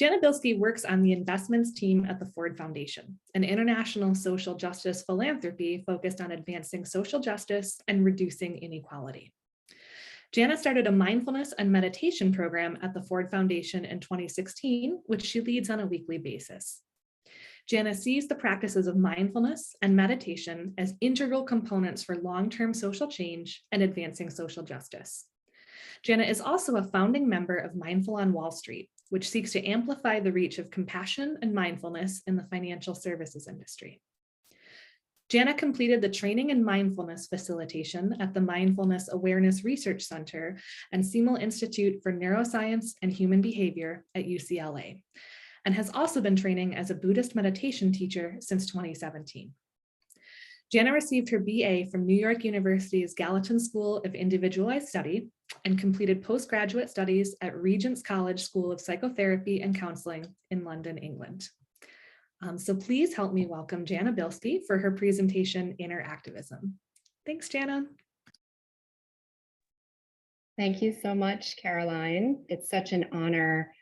Janna Bilski works on the investments team at the Ford Foundation, an international social justice philanthropy focused on advancing social justice and reducing inequality. Janna started a mindfulness and meditation program at the Ford Foundation in 2016, which she leads on a weekly basis. Janna sees the practices of mindfulness and meditation as integral components for long-term social change and advancing social justice. Janna is also a founding member of Mindful on Wall Street, which seeks to amplify the reach of compassion and mindfulness in the financial services industry. Janna completed the training in mindfulness facilitation at the Mindfulness Awareness Research Center and Semel Institute for Neuroscience and Human Behavior at UCLA, and has also been training as a Buddhist meditation teacher since 2017. Janna received her BA from New York University's Gallatin School of Individualized Study and completed postgraduate studies at Regent's College School of Psychotherapy and Counseling in London, England. So please help me welcome Janna Bilski for her presentation, Inner Activism. Thanks, Janna. Thank you so much, Caroline. It's such an honor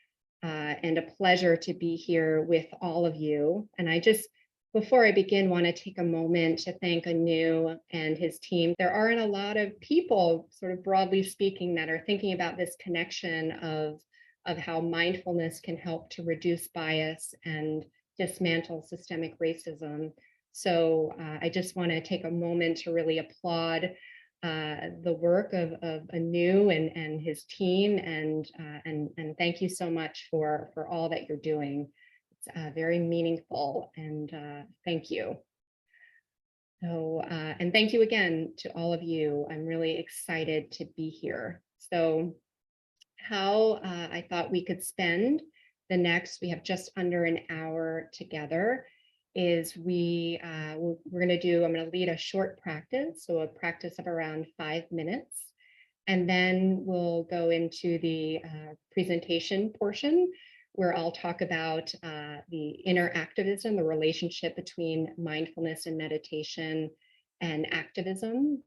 and a pleasure to be here with all of you. And I just, before I begin, want to take a moment to thank Anu and his team. There aren't a lot of people, sort of broadly speaking, that are thinking about this connection of how mindfulness can help to reduce bias and dismantle systemic racism. So I just want to take a moment to really applaud the work of Anu and his team, and thank you so much for all that you're doing. It's very meaningful, and thank you. So and thank you again to all of you. I'm really excited to be here. So how I thought we could spend the next, we have just under an hour together, is we're going to do, I'm going to lead a short practice, so a practice of around 5 minutes, and then we'll go into the presentation portion, where I'll talk about the inner activism, the relationship between mindfulness and meditation and activism.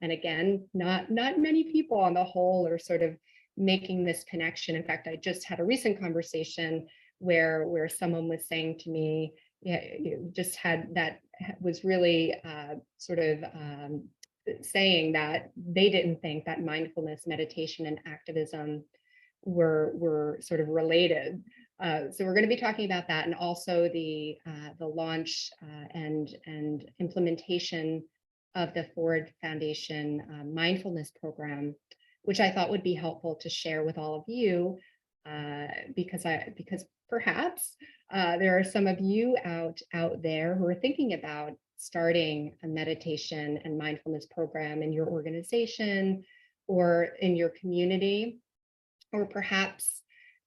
And again, not many people on the whole are sort of making this connection. In fact, I just had a recent conversation where someone was saying to me, yeah, you just had that was really saying that they didn't think that mindfulness, meditation, and activism were sort of related. So we're going to be talking about that, and also the launch and implementation of the Ford Foundation Mindfulness Program, which I thought would be helpful to share with all of you, because perhaps there are some of you out there who are thinking about starting a meditation and mindfulness program in your organization or in your community, or perhaps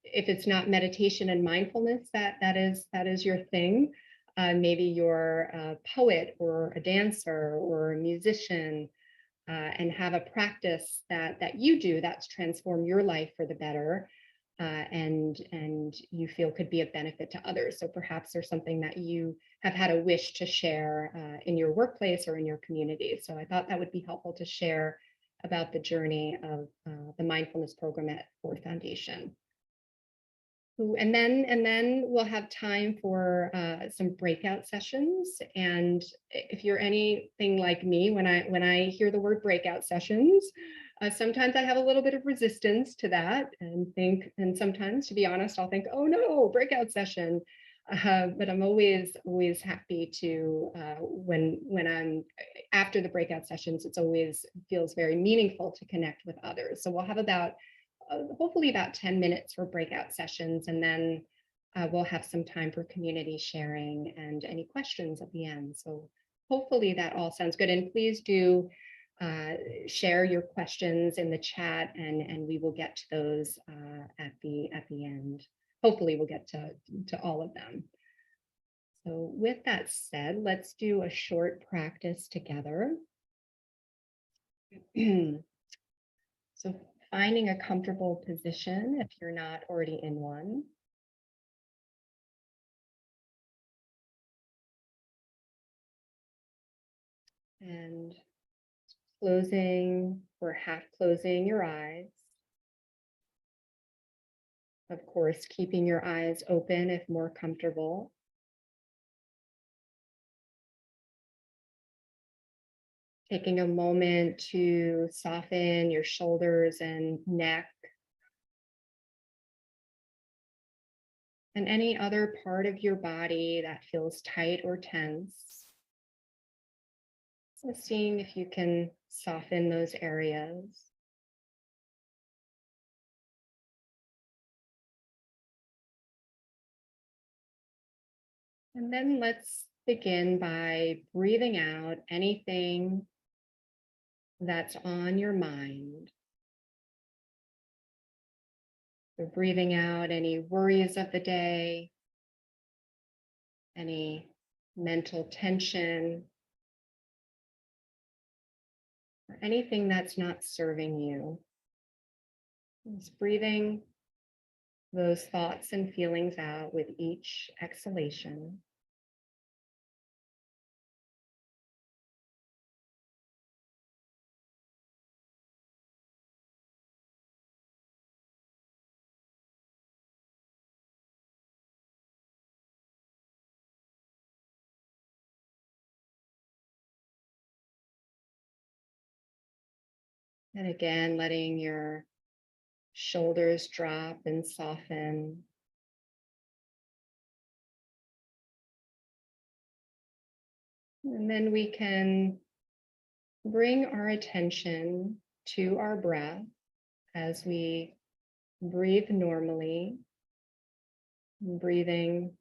if it's not meditation and mindfulness, that is your thing. Maybe you're a poet or a dancer or a musician, and have a practice that you do that's transformed your life for the better, and you feel could be of benefit to others. So perhaps there's something that you have had a wish to share in your workplace or in your community. So I thought that would be helpful to share about the journey of the mindfulness program at Ford Foundation. And then we'll have time for some breakout sessions. And if you're anything like me, when I hear the word breakout sessions, sometimes I have a little bit of resistance to that, and sometimes, to be honest, I'll think, oh no, breakout session. But I'm always happy to when I'm after the breakout sessions. It's always feels very meaningful to connect with others. So we'll have about hopefully about 10 minutes for breakout sessions, and then we'll have some time for community sharing and any questions at the end. So hopefully that all sounds good. And please do share your questions in the chat, and we will get to those at the end. Hopefully we'll get to all of them. So with that said, let's do a short practice together. So finding a comfortable position if you're not already in one. And closing or half closing your eyes. Of course, keeping your eyes open if more comfortable. Taking a moment to soften your shoulders and neck, and any other part of your body that feels tight or tense. So seeing if you can soften those areas. And then let's begin by breathing out anything that's on your mind. So breathing out any worries of the day, any mental tension, or anything that's not serving you. Just breathing those thoughts and feelings out with each exhalation. And again, letting your shoulders drop and soften. And then we can bring our attention to our breath as we breathe normally, breathing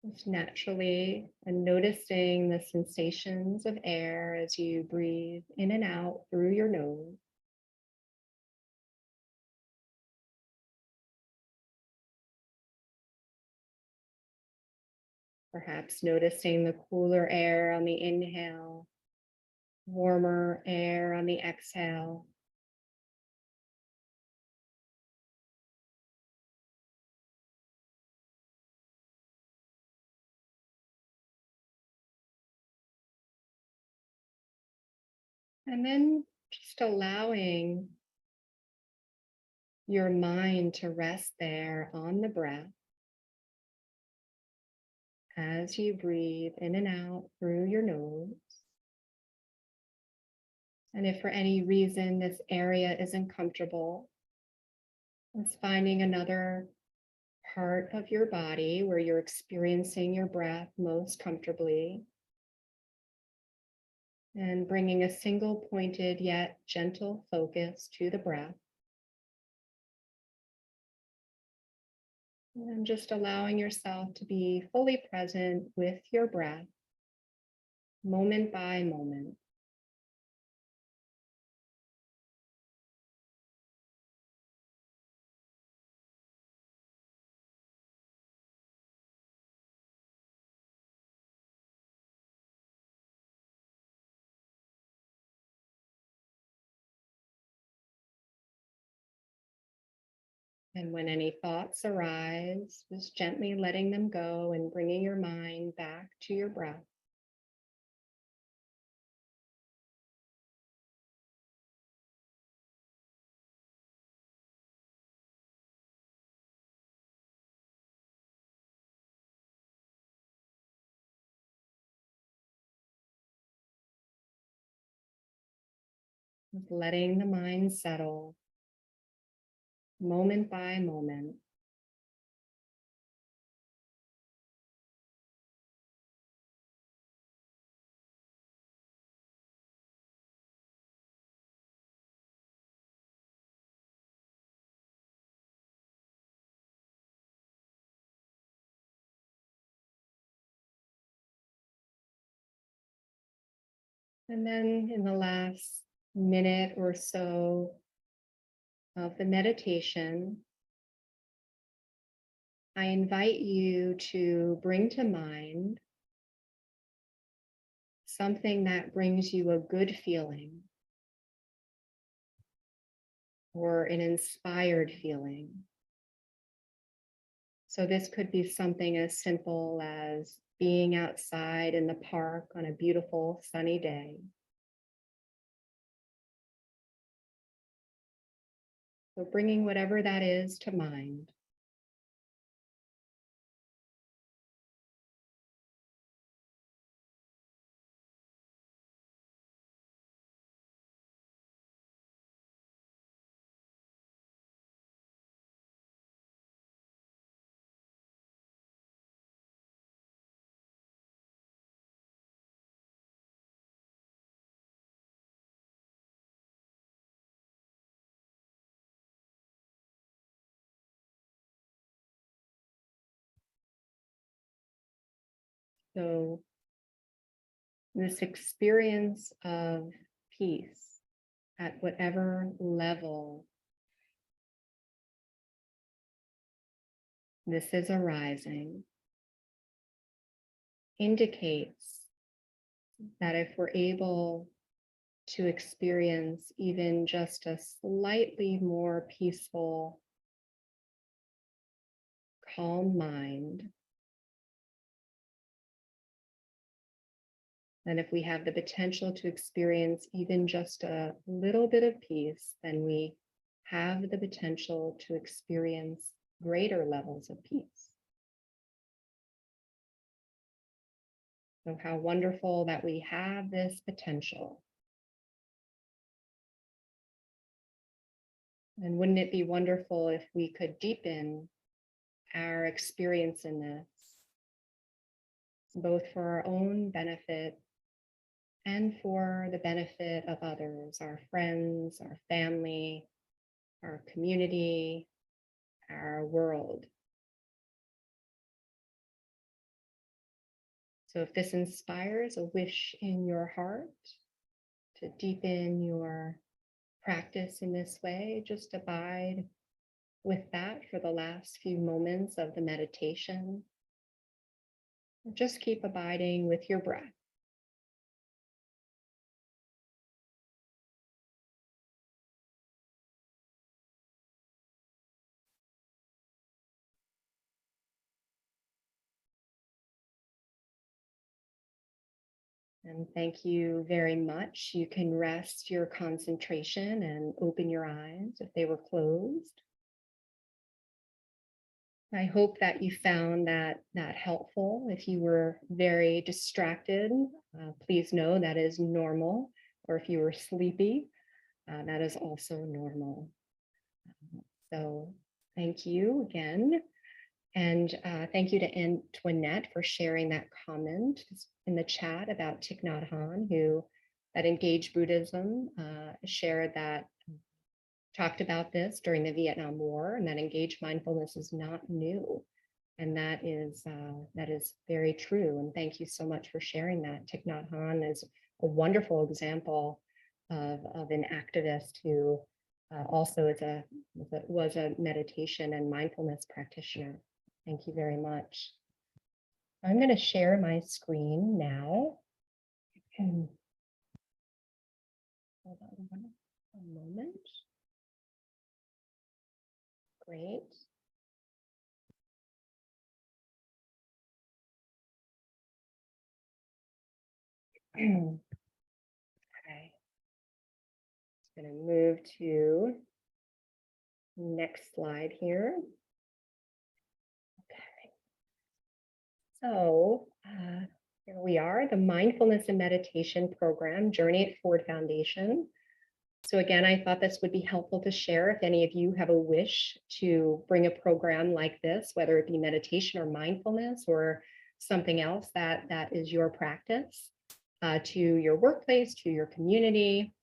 just naturally and noticing the sensations of air as you breathe in and out through your nose. Perhaps noticing the cooler air on the inhale, warmer air on the exhale. And then just allowing your mind to rest there on the breath as you breathe in and out through your nose. And if for any reason this area isn't comfortable, it's finding another part of your body where you're experiencing your breath most comfortably, and bringing a single pointed yet gentle focus to the breath. And just allowing yourself to be fully present with your breath, moment by moment. And when any thoughts arise, just gently letting them go and bringing your mind back to your breath. Just letting the mind settle moment by moment. And then in the last minute or so of the meditation, I invite you to bring to mind something that brings you a good feeling or an inspired feeling. So this could be something as simple as being outside in the park on a beautiful sunny day. So bringing whatever that is to mind. So this experience of peace at whatever level this is arising indicates that if we're able to experience even just a slightly more peaceful, calm mind, and if we have the potential to experience even just a little bit of peace, then we have the potential to experience greater levels of peace. So how wonderful that we have this potential. And wouldn't it be wonderful if we could deepen our experience in this, both for our own benefit and for the benefit of others, our friends, our family, our community, our world. So if this inspires a wish in your heart to deepen your practice in this way, just abide with that for the last few moments of the meditation. Just keep abiding with your breath. And thank you very much. You can rest your concentration and open your eyes if they were closed. I hope that you found that helpful. If you were very distracted, please know that is normal. Or if you were sleepy, that is also normal. So thank you again. And thank you to Antoinette for sharing that comment in the chat about Thich Nhat Hanh, who at Engage Buddhism shared that, talked about this during the Vietnam War, and that engaged mindfulness is not new. And that is very true. And thank you so much for sharing that. Thich Nhat Hanh is a wonderful example of an activist who also was a meditation and mindfulness practitioner. Thank you very much. I'm going to share my screen now. Hold on one moment. Great. Okay. Just going to move to next slide here. So here we are, the Mindfulness and Meditation Program, Journey at Ford Foundation. So again, I thought this would be helpful to share if any of you have a wish to bring a program like this, whether it be meditation or mindfulness or something else that is your practice, to your workplace, to your community.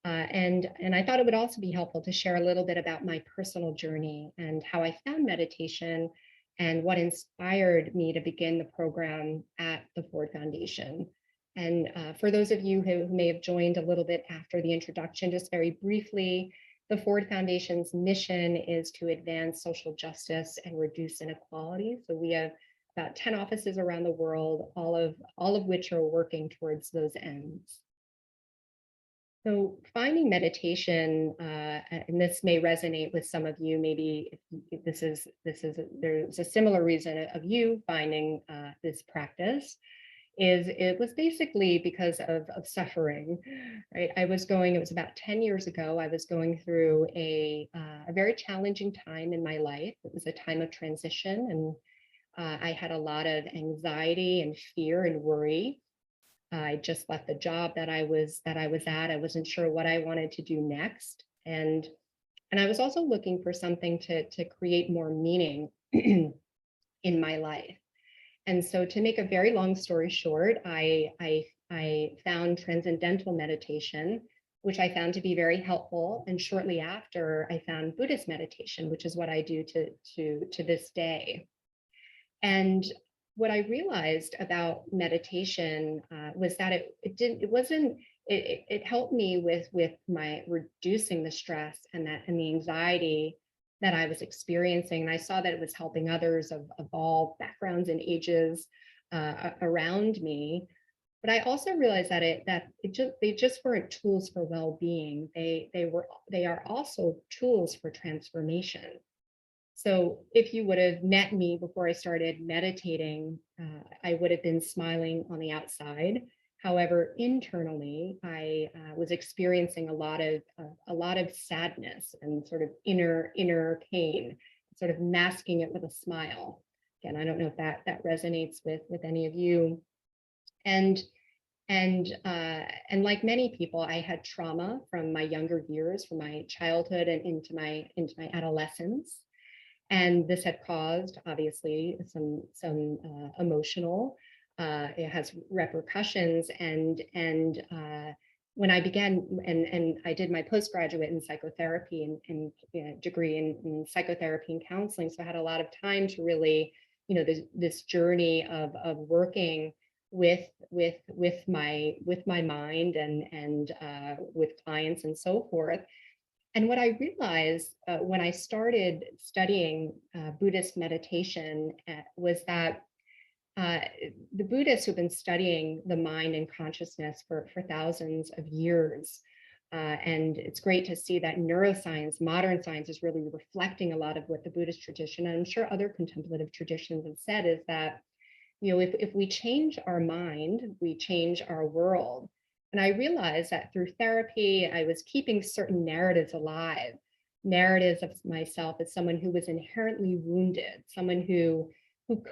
And I thought it would also be helpful to share a little bit about my personal journey and how I found meditation and what inspired me to begin the program at the Ford Foundation. And for those of you who may have joined a little bit after the introduction, just very briefly, the Ford Foundation's mission is to advance social justice and reduce inequality. So we have about 10 offices around the world, all of which are working towards those ends. So finding meditation, and this may resonate with some of you, maybe if there's a similar reason of you finding this practice, it was basically because of suffering, right? It was about 10 years ago, I was going through a very challenging time in my life. It was a time of transition, and I had a lot of anxiety and fear and worry. I just left the job that I was at. I wasn't sure what I wanted to do next. And I was also looking for something to create more meaning in my life. And so, to make a very long story short, I found transcendental meditation, which I found to be very helpful. And shortly after, I found Buddhist meditation, which is what I do to this day. And what I realized about meditation was that it helped me with my reducing the stress and the anxiety that I was experiencing. And I saw that it was helping others of all backgrounds and ages around me. But I also realized that they just weren't tools for well-being. They are also tools for transformation. So if you would have met me before I started meditating, I would have been smiling on the outside. However, internally, I was experiencing a lot of sadness and sort of inner pain, sort of masking it with a smile. Again, I don't know if that resonates with any of you. And like many people, I had trauma from my younger years, from my childhood and into my adolescence. And this had caused, obviously, some emotional. It has repercussions. And when I began, and I did my postgraduate in psychotherapy and degree in psychotherapy and counseling, so I had a lot of time to really, this journey of working with my mind and with clients and so forth. And what I realized when I started studying Buddhist meditation was that the Buddhists who've been studying the mind and consciousness for thousands of years, and it's great to see that neuroscience, modern science, is really reflecting a lot of what the Buddhist tradition, and I'm sure other contemplative traditions have said, is that, if we change our mind, we change our world. And I realized that through therapy, I was keeping certain narratives alive, narratives of myself as someone who was inherently wounded, someone who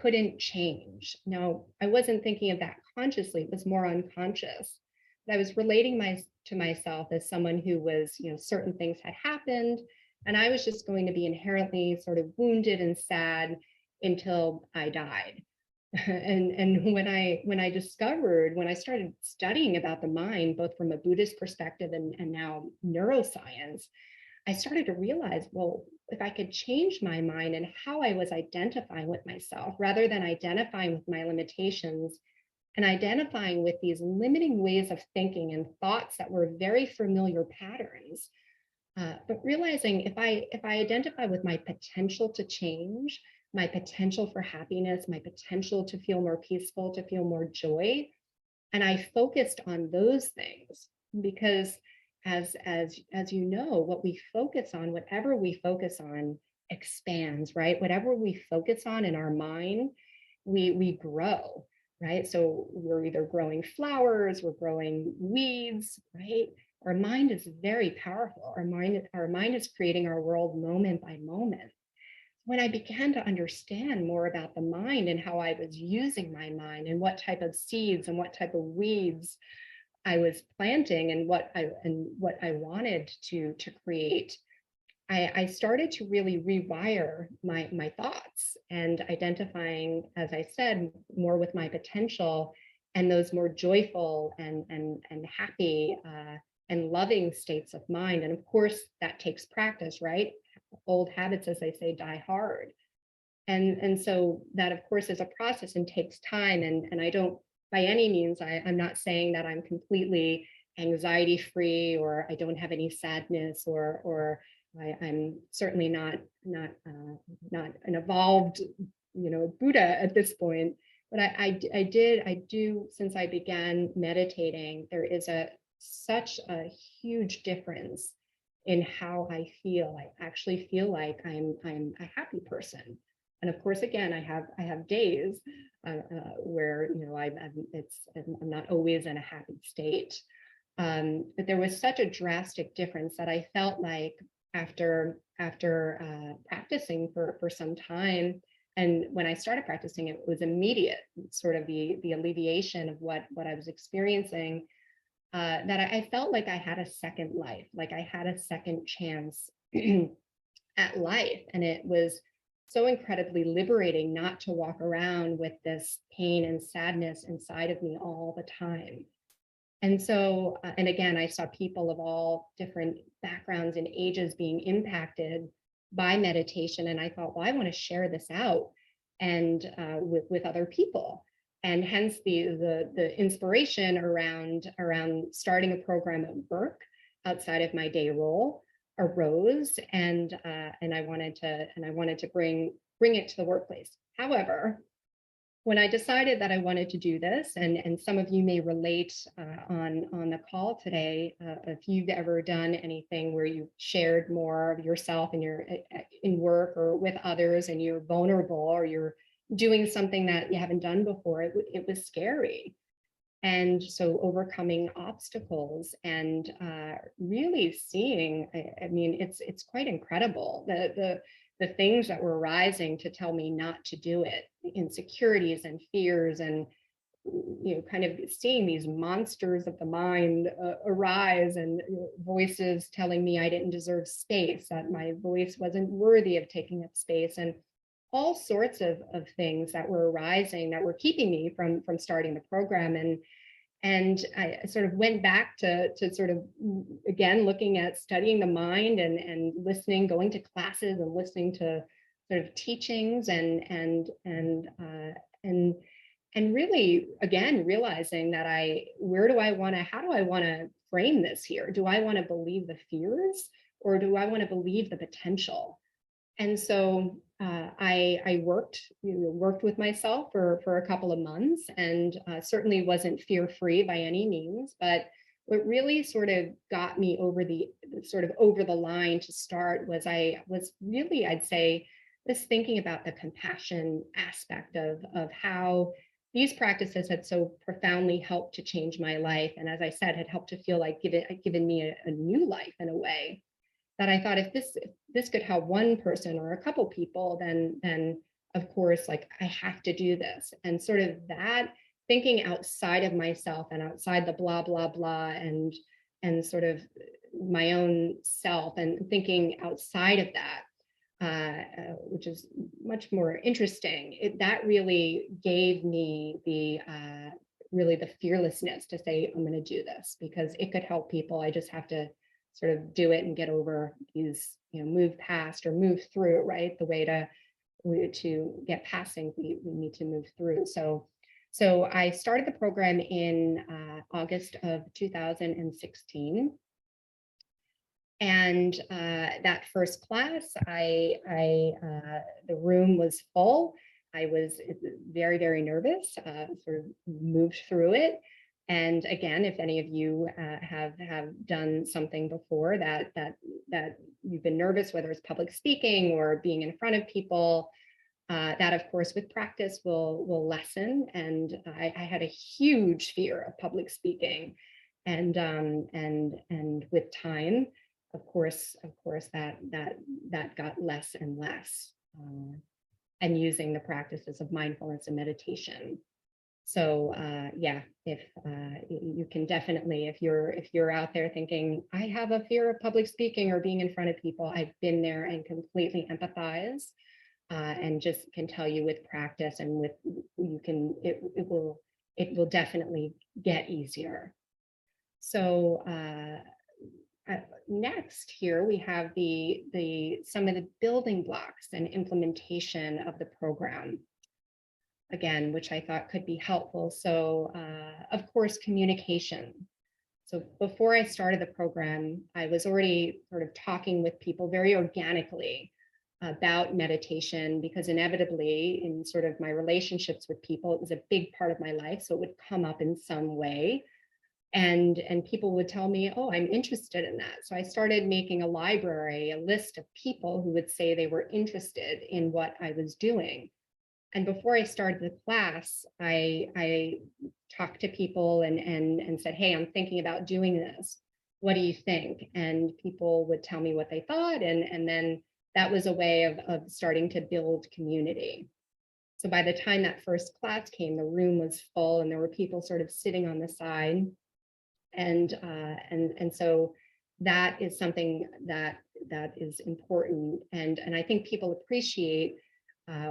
couldn't change. Now, I wasn't thinking of that consciously, it was more unconscious. But I was relating to myself as someone who was, certain things had happened, and I was just going to be inherently sort of wounded and sad until I died. And when I started studying about the mind, both from a Buddhist perspective and now neuroscience, I started to realize, well, if I could change my mind and how I was identifying with myself, rather than identifying with my limitations and identifying with these limiting ways of thinking and thoughts that were very familiar patterns, but realizing if I identify with my potential to change, my potential for happiness, my potential to feel more peaceful, to feel more joy. And I focused on those things because as you know, what we focus on, whatever we focus on expands, right? Whatever we focus on in our mind, we grow, right? So we're either growing flowers, we're growing weeds, right? Our mind is very powerful. Our mind is creating our world moment by moment. When I began to understand more about the mind and how I was using my mind and what type of seeds and what type of weeds I was planting and what I wanted to create, I started to really rewire my thoughts and identifying, as I said, more with my potential and those more joyful and happy and loving states of mind. And of course, that takes practice, right? Old habits, as they say, die hard. And so that, of course, is a process and takes time. And I don't, by any means, I'm not saying that I'm completely anxiety free or I don't have any sadness or I'm certainly not an evolved, Buddha at this point. But I do, since I began meditating, there is such a huge difference in how I feel. I actually feel like I'm a happy person. And of course, again, I have days where, I'm not always in a happy state. But there was such a drastic difference that I felt like after practicing for some time, and when I started practicing, it was immediate, sort of the alleviation of what I was experiencing, that I felt like I had a second life, like I had a second chance at life. And it was so incredibly liberating not to walk around with this pain and sadness inside of me all the time. And so, and again, I saw people of all different backgrounds and ages being impacted by meditation. And I thought, well, I want to share this out and with other people. And hence the inspiration around starting a program at work outside of my day role arose, and I wanted to bring it to the workplace. However, when I decided that I wanted to do this, and some of you may relate on the call today, if you've ever done anything where you shared more of yourself and you're in work or with others and you're vulnerable or you're doing something that you haven't done before, it was scary. And so overcoming obstacles and really seeing, I mean, it's quite incredible, the things that were rising to tell me not to do it, the insecurities and fears, and kind of seeing these monsters of the mind arise, and voices telling me I didn't deserve space, that my voice wasn't worthy of taking up space, and all sorts of things that were arising that were keeping me from starting the program. And I sort of went back to sort of, again, looking at studying the mind and listening, going to classes and listening to sort of teachings and really, again, realizing that how do I want to frame this here? Do I want to believe the fears, or do I want to believe the potential? And so I worked with myself for a couple of months, and certainly wasn't fear-free by any means. But what really sort of got me over the line to start was really, I'd say, this thinking about the compassion aspect of how these practices had so profoundly helped to change my life, and as I said, had helped to feel like given me a new life in a way. That I thought, if this could help one person or a couple people, then of course, like, I have to do this. And sort of that thinking outside of myself and outside the blah, blah, blah, and sort of my own self, and thinking outside of that, which is much more interesting. That really gave me the fearlessness to say, I'm going to do this because it could help people. I just have to sort of do it and get over these, move past or move through, right? The way to get passing, we need to move through. So I started the program in August of 2016. And that first class, the room was full. I was very, very nervous, sort of moved through it. And again, if any of you have done something before that you've been nervous, whether it's public speaking or being in front of people, that of course with practice will lessen. And I had a huge fear of public speaking, and with time, of course that got less and less, and using the practices of mindfulness and meditation. So yeah, if you can definitely, if you're out there thinking, I have a fear of public speaking or being in front of people, I've been there and completely empathize, and just can tell you with practice and it will definitely get easier. So next here we have some of the building blocks and implementation of the program, again, which I thought could be helpful. So of course, communication. So before I started the program, I was already sort of talking with people very organically about meditation, because inevitably in sort of my relationships with people, it was a big part of my life. So it would come up in some way. And people would tell me, oh, I'm interested in that. So I started making a library, a list of people who would say they were interested in what I was doing. And before I started the class, I talked to people and said, hey, I'm thinking about doing this. What do you think? And people would tell me what they thought. And then that was a way of starting to build community. So by the time that first class came, the room was full and there were people sort of sitting on the side. And so that is something that is important. And I think people appreciate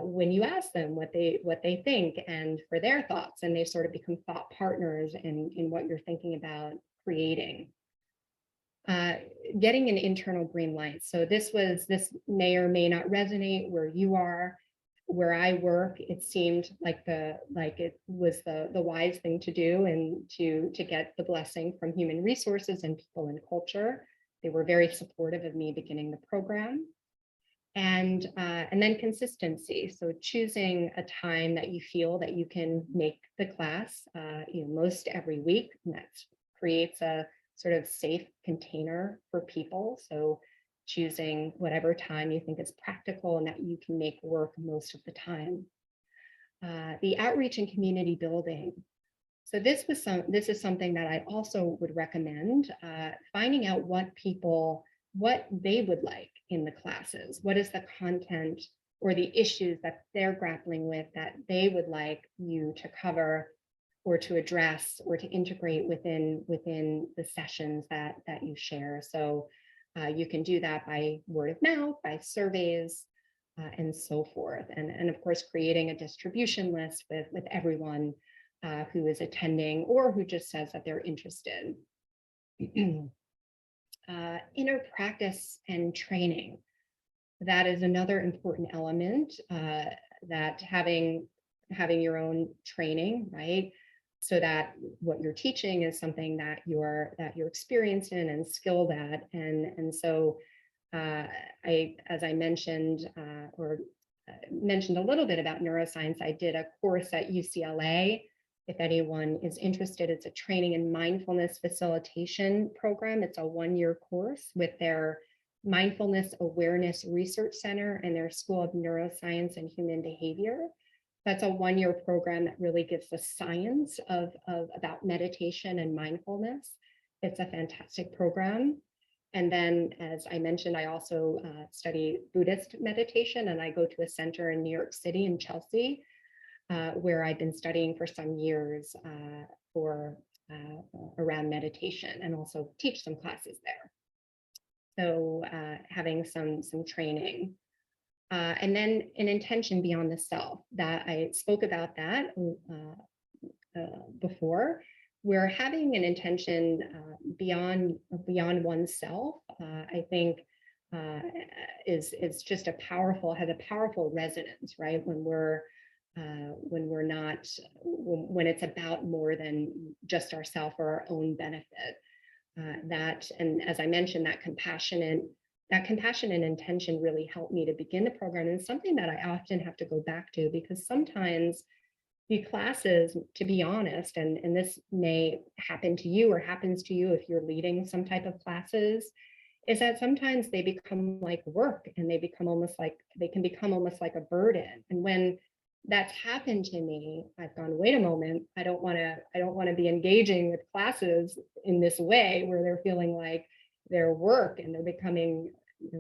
when you ask them what they think and for their thoughts, and they sort of become thought partners in what you're thinking about creating. Getting an internal green light. So this may or may not resonate where you are. Where I work, it seemed like it was the wise thing to do, and to get the blessing from human resources and people and culture. They were very supportive of me beginning the program. And then consistency. So choosing a time that you feel that you can make the class, most every week, and that creates a sort of safe container for people. So choosing whatever time you think is practical and that you can make work most of the time. The outreach and community building. So this is something that I also would recommend, finding out what they would like in the classes. What is the content or the issues that they're grappling with that they would like you to cover or to address or to integrate within the sessions that you share. So you can do that by word of mouth, by surveys, and so forth. And of course, creating a distribution list with everyone who is attending or who just says that they're interested. Inner practice and training. That is another important element, that having your own training, right? So that what you're teaching is something that you're experienced in and skilled at. And so as I mentioned, mentioned a little bit about neuroscience, I did a course at UCLA. If anyone is interested, it's a training in mindfulness facilitation program. It's a 1-year course with their Mindfulness Awareness Research Center and their School of Neuroscience and Human Behavior. That's a 1-year program that really gives the science about meditation and mindfulness. It's a fantastic program. And then, as I mentioned, I also study Buddhist meditation, and I go to a center in New York City, in Chelsea, where I've been studying for some years around meditation, and also teach some classes there. So having some training. And then an intention beyond the self, that I spoke about that before, where having an intention beyond oneself, I think is just has a powerful resonance, right? When it's about more than just ourself or our own benefit. And as I mentioned, that compassion and intention really helped me to begin the program, and something that I often have to go back to, because sometimes the classes, to be honest, and this may happen to you or happens to you if you're leading some type of classes, is that sometimes they become like work, and they can become almost like a burden. And when that's happened to me, I've gone, wait a moment, I don't want to be engaging with classes in this way, where they're feeling like their work and they're becoming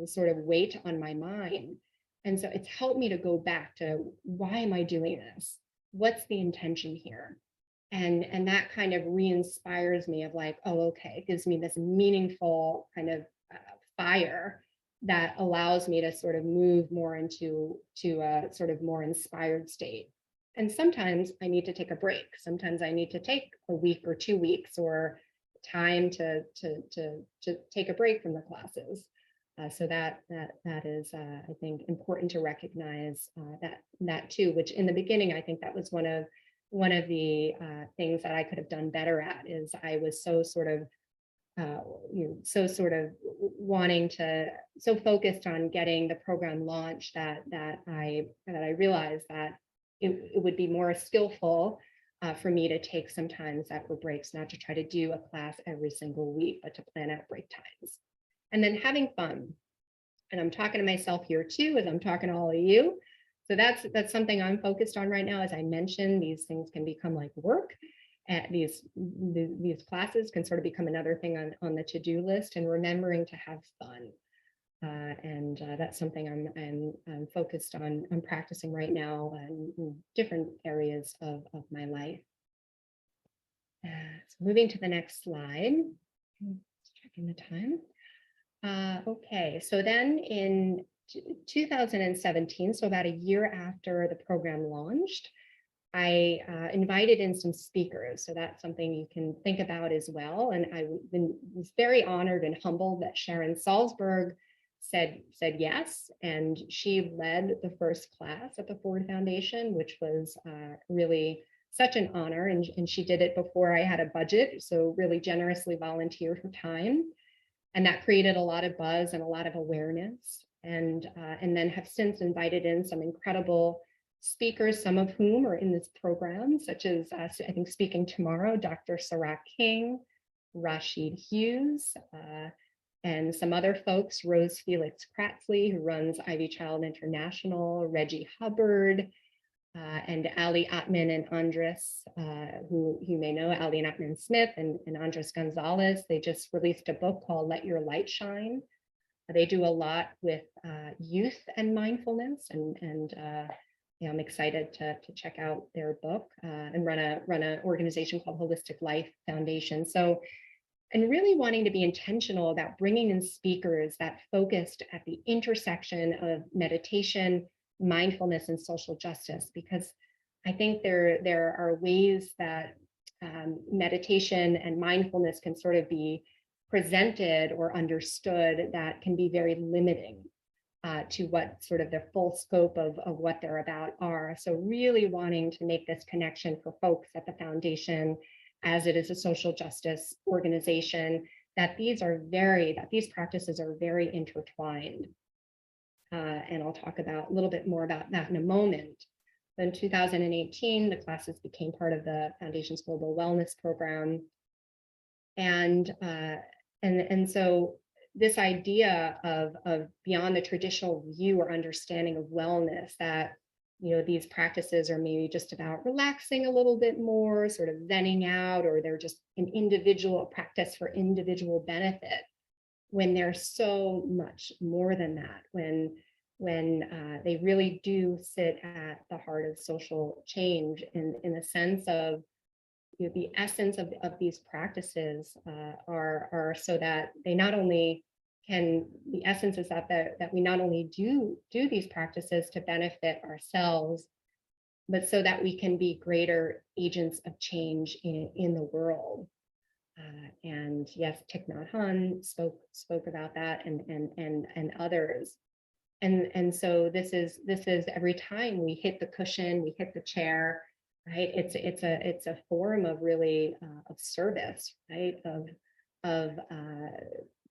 sort of weight on my mind. And so it's helped me to go back to, why am I doing this? What's the intention here? And that kind of re-inspires me of like, oh, okay, it gives me this meaningful kind of fire that allows me to sort of move more into a sort of more inspired state. And sometimes I need to take a break. Sometimes I need to take a week or 2 weeks or time to take a break from the classes. So that is, I think, important to recognize that too, which in the beginning, I think that was one of the things that I could have done better at, is I was so focused on getting the program launched that I realized that it would be more skillful for me to take some times that were breaks, not to try to do a class every single week, but to plan out break times. And then having fun. And I'm talking to myself here too, as I'm talking to all of you. So that's something I'm focused on right now. As I mentioned, these things can become like work. These classes can sort of become another thing on the to-do list, and remembering to have fun. And that's something I'm focused on. I'm practicing right now in different areas of my life. So moving to the next slide. Just checking the time. Okay, so then in 2017, so about a year after the program launched, I invited in some speakers. So that's something you can think about as well. And I was very honored and humbled that Sharon Salzberg said yes. And she led the first class at the Ford Foundation, which was really such an honor. And she did it before I had a budget. So really generously volunteered her time. And that created a lot of buzz and a lot of awareness. And then have since invited in some incredible speakers, some of whom are in this program, such as I think speaking tomorrow, Dr. Sarah King, Rashid Hughes, and some other folks, Rose Felix Kratzley, who runs Ivy Child International, Reggie Hubbard, and Ali Atman and Andres, who you may know, Ali and Atman Smith and Andres Gonzalez. They just released a book called Let Your Light Shine. They do a lot with youth and mindfulness, and I'm excited to check out their book and run an organization called Holistic Life Foundation. So, and really wanting to be intentional about bringing in speakers that focused at the intersection of meditation, mindfulness, and social justice, because I think there are ways that meditation and mindfulness can sort of be presented or understood that can be very limiting to what sort of the full scope of what they're about are. So really wanting to make this connection for folks at the foundation, as it is a social justice organization, that these practices are very intertwined. And I'll talk about a little bit more about that in a moment. In 2018, the classes became part of the Foundation's Global Wellness Program. And so this idea of beyond the traditional view or understanding of wellness, that these practices are maybe just about relaxing a little bit more, sort of zenning out, or they're just an individual practice for individual benefit, when they're so much more than that, when they really do sit at the heart of social change in the sense of the essence of these practices are so that they not only the essence is that we not only do these practices to benefit ourselves, but so that we can be greater agents of change in the world. And yes, Thich Nhat Hanh spoke about that, and others. And so this is every time we hit the cushion, we hit the chair, right? It's a form of really of service, right? Of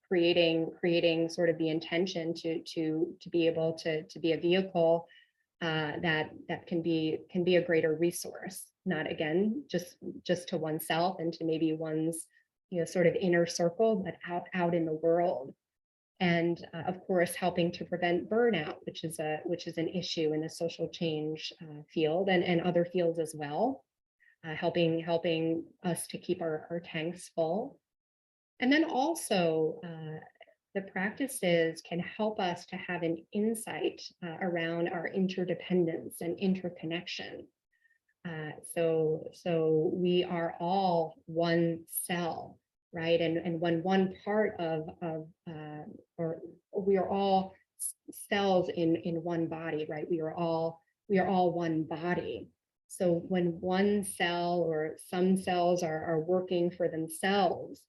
creating sort of the intention to be able to be a vehicle that can be a greater resource, not again just to oneself and to maybe one's sort of inner circle, but out in the world. And of course, helping to prevent burnout, which is an issue in the social change field and other fields as well, helping us to keep our tanks full. And then also, the practices can help us to have an insight around our interdependence and interconnection. So we are all one cell, right? And when one part or we are all cells in one body, right? We are all one body. So when one cell or some cells are working for themselves,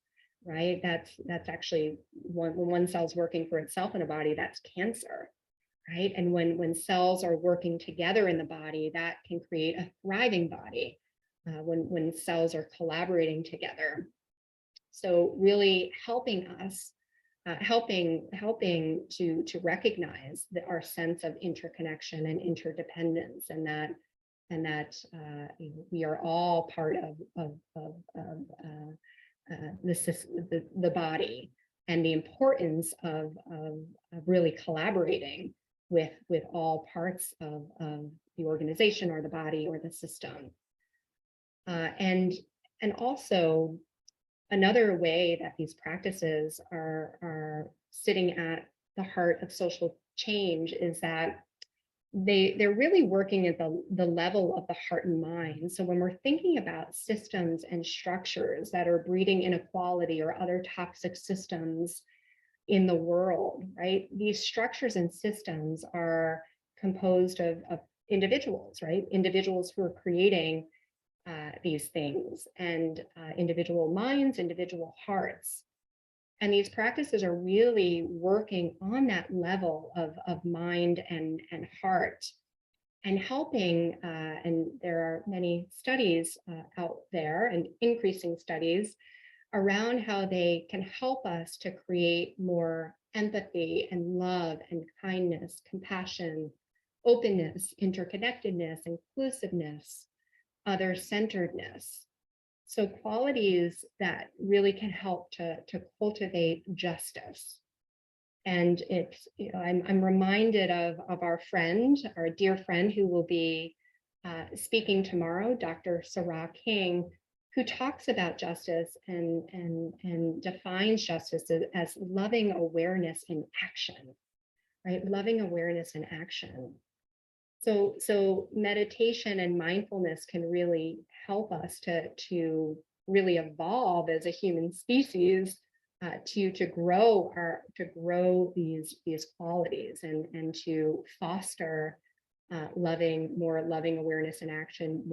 right? That's actually when one cell's working for itself in a body, that's cancer, right? And when cells are working together in the body, that can create a thriving body when cells are collaborating together. So really helping us, helping to recognize our sense of interconnection and interdependence, and that we are all part of the body, and the importance of really collaborating with all parts of the organization or the body or the system. And also another way that these practices are sitting at the heart of social change is that they're really working at the level of the heart and mind. So when we're thinking about systems and structures that are breeding inequality or other toxic systems in the world, right? These structures and systems are composed of individuals, right? Individuals who are creating these things, and individual minds, individual hearts. And these practices are really working on that level of mind and heart, and helping, and there are many studies out there, and increasing studies around how they can help us to create more empathy and love and kindness, compassion, openness, interconnectedness, inclusiveness, other-centeredness. So qualities that really can help to cultivate justice. And it's, you know, I'm reminded of our friend, our dear friend, who will be speaking tomorrow, Dr. Sarah King, who talks about justice and defines justice as loving awareness in action, right? Loving awareness in action. So meditation and mindfulness can really help us to really evolve as a human species, to grow these qualities and to foster more loving awareness and action,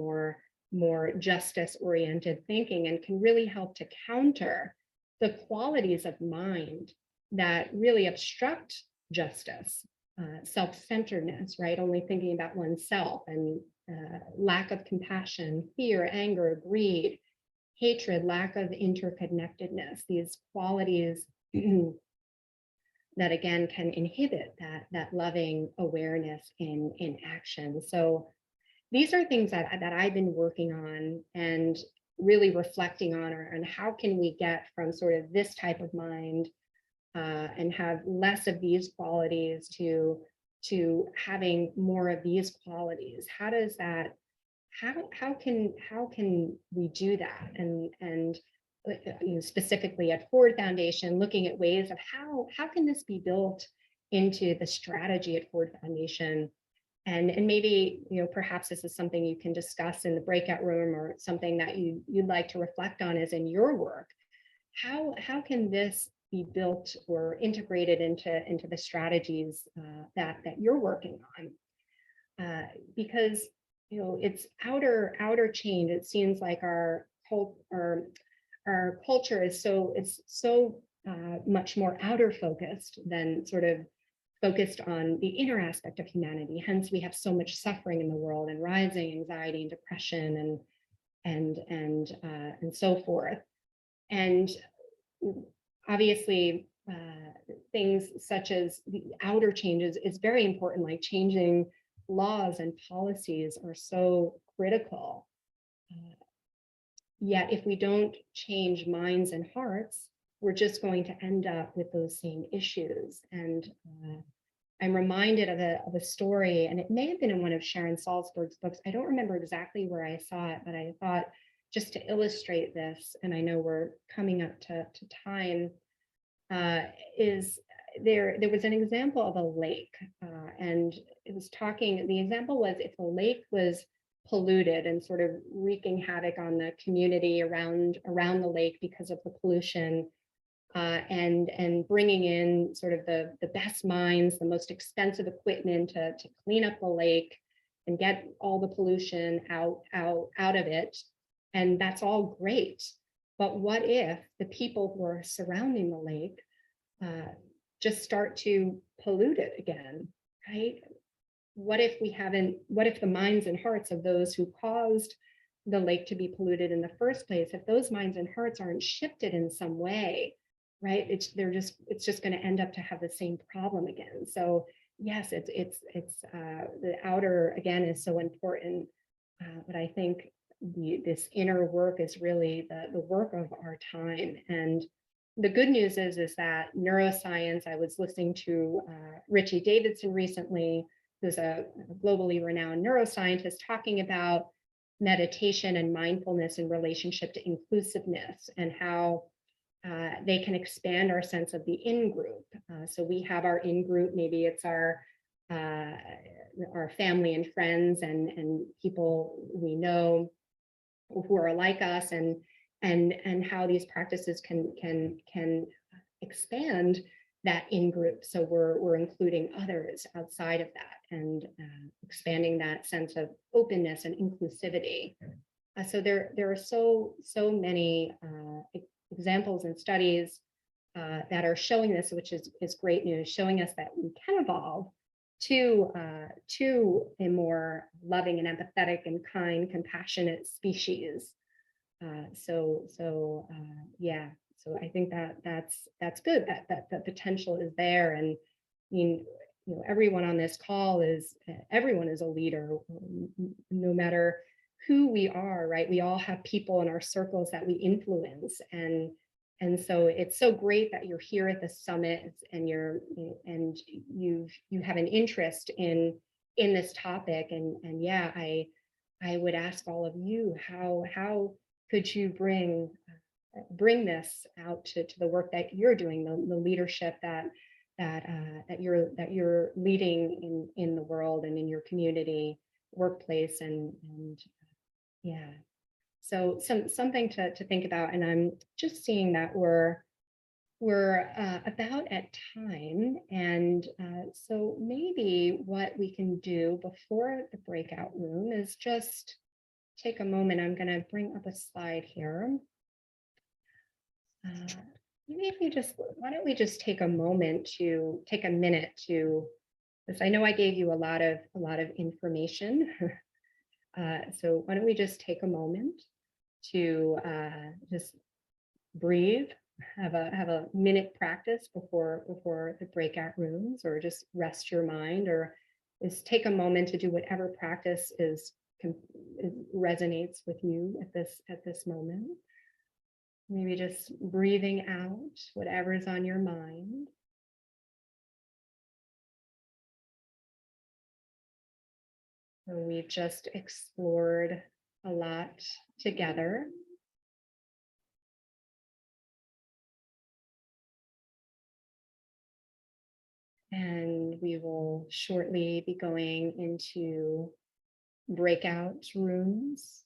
more justice oriented thinking, and can really help to counter the qualities of mind that really obstruct justice. Self-centeredness, right? Only thinking about oneself, and lack of compassion, fear, anger, greed, hatred, lack of interconnectedness, these qualities that again can inhibit that loving awareness in action. So these are things that I've been working on and really reflecting on, and how can we get from sort of this type of mind and have less of these qualities to having more of these qualities. How does that, how can we do that? And you know, specifically at Ford Foundation, looking at ways of how can this be built into the strategy at Ford Foundation. And maybe, you know, perhaps this is something you can discuss in the breakout room, or something that you'd like to reflect on as in your work. How can this be built or integrated into the strategies that you're working on? Because, you know, it's outer change. It seems like our culture is so much more outer focused than sort of focused on the inner aspect of humanity. Hence, we have so much suffering in the world, and rising anxiety and depression and so forth. And obviously, things such as the outer changes is very important, like changing laws and policies are so critical. Yet if we don't change minds and hearts, we're just going to end up with those same issues. And I'm reminded of a story, and it may have been in one of Sharon Salzberg's books. I don't remember exactly where I saw it, but I thought, just to illustrate this, and I know we're coming up to time, is there was an example of a lake, and it was talking, the example was, if a lake was polluted and sort of wreaking havoc on the community around the lake because of the pollution, and bringing in sort of the best minds, the most expensive equipment to clean up the lake and get all the pollution out of it. And that's all great. But what if the people who are surrounding the lake just start to pollute it again, right? What if the minds and hearts of those who caused the lake to be polluted in the first place, if those minds and hearts aren't shifted in some way, right? It's just going to end up to have the same problem again. So yes, it's the outer again is so important, but I think this inner work is really the work of our time. And the good news is that neuroscience, I was listening to Richie Davidson recently, who's a globally renowned neuroscientist, talking about meditation and mindfulness in relationship to inclusiveness and how they can expand our sense of the in-group. So we have our in-group, maybe it's our family and friends and people we know who are like us, and how these practices can expand that in-group. So we're including others outside of that and expanding that sense of openness and inclusivity. So there are so many examples and studies that are showing this, which is great news, showing us that we can evolve to a more loving and empathetic and kind, compassionate species. Yeah, so I think that's good, that the potential is there. And I mean, everyone on this call everyone is a leader, no matter who we are, right? We all have people in our circles that we influence, and so it's so great that you're here at the summit and you have an interest in this topic. And yeah, I would ask all of you, how could you bring this out to the work that you're doing, the leadership that you're leading in the world and in your community, workplace, and yeah. So something to think about. And I'm just seeing that we're about at time, and so maybe what we can do before the breakout room is just take a moment. I'm going to bring up a slide here. Why don't we just take a minute to, because I know I gave you a lot of information. So why don't we just take a moment to just breathe, have a minute practice before the breakout rooms, or just rest your mind, or just take a moment to do whatever practice resonates with you at this moment. Maybe just breathing out whatever's on your mind. So we've just explored a lot together. And we will shortly be going into breakout rooms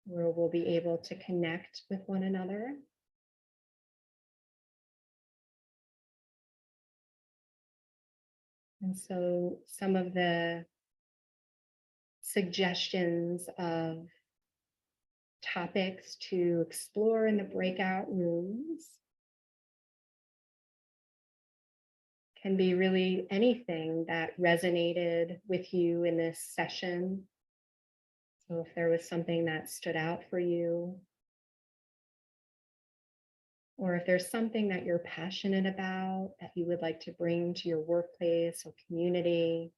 where we'll be able to connect with one another. And so some of the suggestions of topics to explore in the breakout rooms can be really anything that resonated with you in this session. So if there was something that stood out for you, or if there's something that you're passionate about that you would like to bring to your workplace or community,